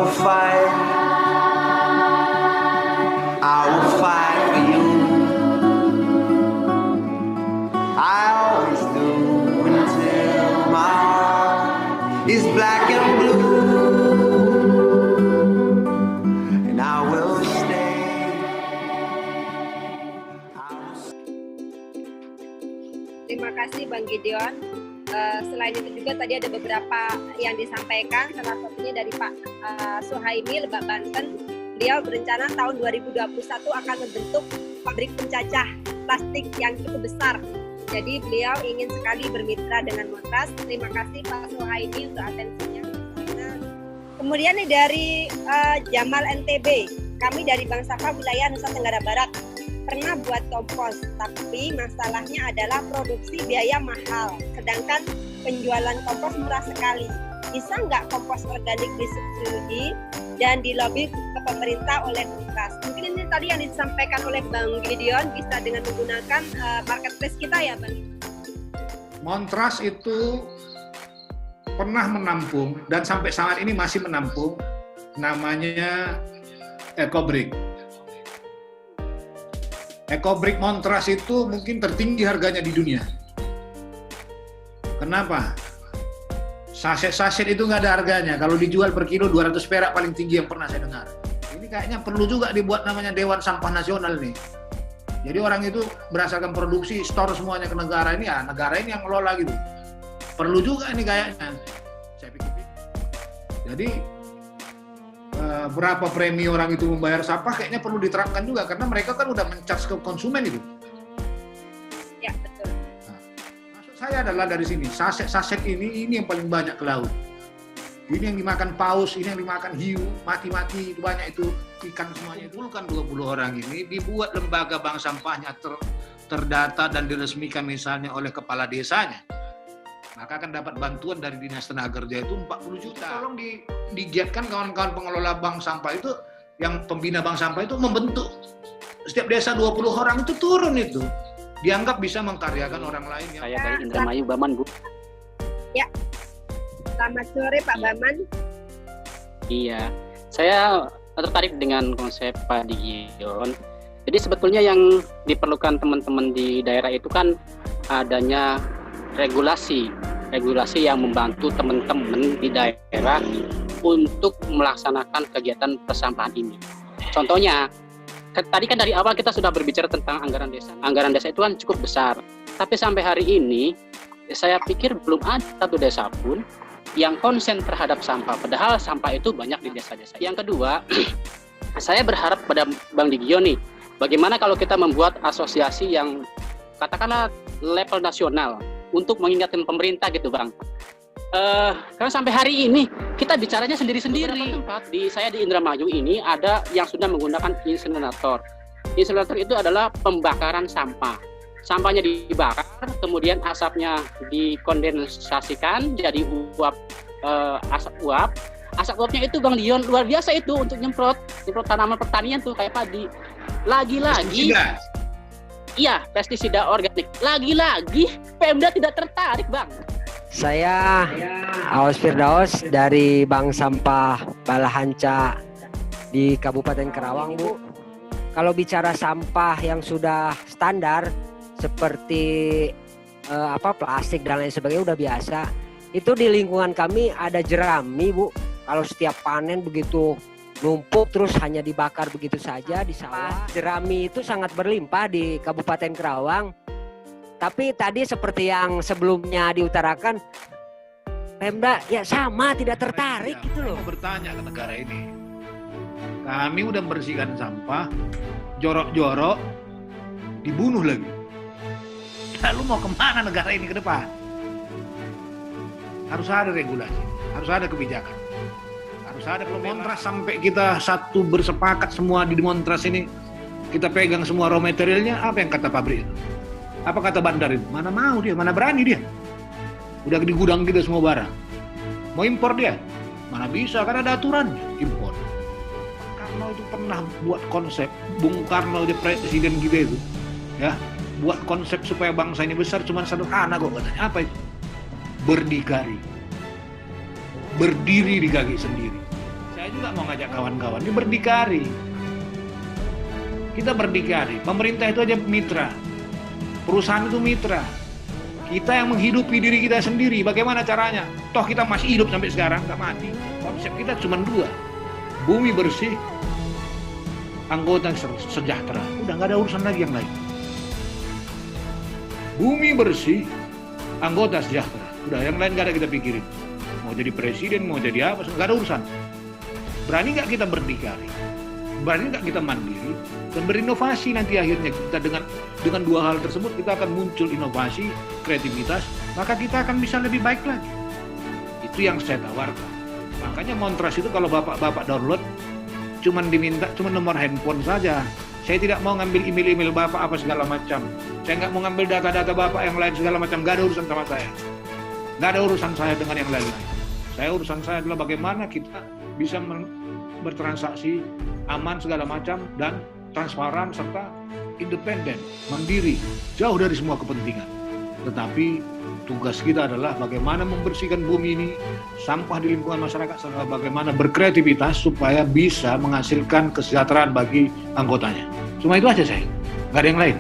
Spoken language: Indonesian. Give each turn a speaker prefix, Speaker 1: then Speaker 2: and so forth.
Speaker 1: will fight. I will fight for you. I always do until my heart is black and blue. And I will stay.
Speaker 2: Terima kasih Bang Gideon. Selain itu juga tadi ada beberapa yang disampaikan, salah satunya dari Pak Suhaimi Lebak Banten. Beliau berencana tahun 2021 akan membentuk pabrik pencacah plastik yang cukup besar. Jadi beliau ingin sekali bermitra dengan Montras. Terima kasih Pak Suhaimi untuk atensinya. Nah, kemudian nih dari Jamal NTB, kami dari Bank Sampah wilayah Nusa Tenggara Barat pernah buat kompos, tapi masalahnya adalah produksi biaya mahal, sedangkan penjualan kompos murah sekali. Bisa nggak kompos organik disubsidi dan dilobi ke pemerintah oleh Montras? Mungkin ini tadi yang disampaikan oleh Bang Gideon, bisa dengan menggunakan marketplace kita ya Bang?
Speaker 3: Montras itu pernah menampung dan sampai saat ini masih menampung, namanya EcoBrick. EcoBrick Montras itu mungkin tertinggi harganya di dunia. Kenapa? Saset-saset itu nggak ada harganya. Kalau dijual per kilo 200 perak paling tinggi yang pernah saya dengar. Ini kayaknya perlu juga dibuat namanya Dewan Sampah Nasional nih. Jadi orang itu berdasarkan produksi, store semuanya ke negara ini, ya negara ini yang ngelola gitu. Perlu juga ini kayaknya. Saya pikir. Jadi berapa premi orang itu membayar sampah kayaknya perlu diterapkan juga karena mereka kan udah men-charge ke konsumen itu.
Speaker 2: Ya, betul.
Speaker 3: Nah, maksud saya adalah dari sini, saset-saset ini yang paling banyak ke laut. Ini yang dimakan paus, ini yang dimakan hiu, mati-mati itu banyak itu ikan semuanya itu. Kan 20 orang ini dibuat lembaga bank sampahnya terdata dan diresmikan misalnya oleh kepala desanya. Maka akan dapat bantuan dari Dinas Tenaga Kerja itu 40 juta. Tolong digiatkan kawan-kawan pengelola bank sampah itu, yang pembina bank sampah itu membentuk setiap desa 20 orang itu turun itu. Dianggap bisa mengkaryakan orang lain.
Speaker 4: Saya dari Indramayu, Baman, Bu.
Speaker 2: Ya, selamat sore Pak Baman.
Speaker 4: Iya, saya tertarik dengan konsep Pak Gideon. Jadi sebetulnya yang diperlukan teman-teman di daerah itu kan adanya regulasi yang membantu teman-teman di daerah untuk melaksanakan kegiatan persampahan ini. Contohnya, tadi kan dari awal kita sudah berbicara tentang anggaran desa. Anggaran desa itu kan cukup besar, tapi sampai hari ini saya pikir belum ada satu desa pun yang konsen terhadap sampah, padahal sampah itu banyak di desa-desa. Yang kedua, saya berharap pada Bang Gideon nih, bagaimana kalau kita membuat asosiasi yang katakanlah level nasional, untuk mengingatkan pemerintah gitu Bang. Karena sampai hari ini kita bicaranya sendiri-sendiri. Saya di Indramayu ini ada yang sudah menggunakan insinerator. Insinerator itu adalah pembakaran sampah. Sampahnya dibakar, kemudian asapnya dikondensasikan jadi uap, asap uap. Asap uapnya itu Bang Dion luar biasa itu untuk nyemprot tanaman pertanian tuh kayak padi. Lagi-lagi. Iya, pestisida organik. Lagi-lagi Pemda tidak tertarik, Bang.
Speaker 5: Saya Aos Firdaus dari Bank Sampah Balahanca di Kabupaten Karawang, Bu. Kalau bicara sampah yang sudah standar seperti plastik dan lain sebagainya udah biasa. Itu di lingkungan kami ada jerami, Bu. Kalau setiap panen begitu numpuk terus hanya dibakar begitu saja di sawah. Jerami itu sangat berlimpah di Kabupaten Karawang. Tapi tadi seperti yang sebelumnya diutarakan, Pemda ya sama tidak tertarik gitu loh.
Speaker 3: Mau bertanya ke negara ini. Kami udah membersihkan sampah, jorok-jorok, dibunuh lagi. Lalu mau kemana negara ini ke depan? Harus ada regulasi, harus ada kebijakan. Harus ada Montras sampai kita satu bersepakat semua di Montras ini, kita pegang semua raw materialnya. Apa yang kata pabrik itu? Apa kata bandar itu? Mana mau dia, mana berani dia. Udah di gudang kita semua barang. Mau impor dia? Mana bisa, karena ada aturannya impor. Karno itu pernah buat konsep, Bung Karno dia presiden kita itu, ya, buat konsep supaya bangsa ini besar cuma sederhana kok katanya. Apa itu? Berdikari. Berdiri di kaki sendiri. Saya juga mau ngajak kawan-kawan, ini berdikari. Kita berdikari, pemerintah itu aja mitra, perusahaan itu mitra. Kita yang menghidupi diri kita sendiri, bagaimana caranya? Toh kita masih hidup sampai sekarang, nggak mati. Konsep kita cuma dua, bumi bersih, anggota sejahtera. Udah nggak ada urusan lagi yang lain. Bumi bersih, anggota sejahtera. Udah, yang lain nggak ada kita pikirin. Mau jadi presiden, mau jadi apa, nggak ada urusan. Berani nggak kita berdikari? Berani nggak kita mandiri dan berinovasi? Nanti akhirnya kita dengan dua hal tersebut kita akan muncul inovasi, kreativitas, maka kita akan bisa lebih baik lagi. Itu yang saya tawarkan. Makanya Montras itu kalau bapak download cuman nomor handphone saja. Saya tidak mau ngambil email bapak apa segala macam. Saya nggak mau ngambil data-data bapak yang lain segala macam. Nggak ada urusan sama saya. Nggak ada urusan saya dengan yang lain-lain. Urusan saya adalah bagaimana kita bisa bertransaksi aman segala macam dan transparan serta independen, mandiri, jauh dari semua kepentingan. Tetapi tugas kita adalah bagaimana membersihkan bumi ini, sampah di lingkungan masyarakat, serta bagaimana berkreativitas supaya bisa menghasilkan kesejahteraan bagi anggotanya. Cuma itu aja saya, nggak ada yang lain.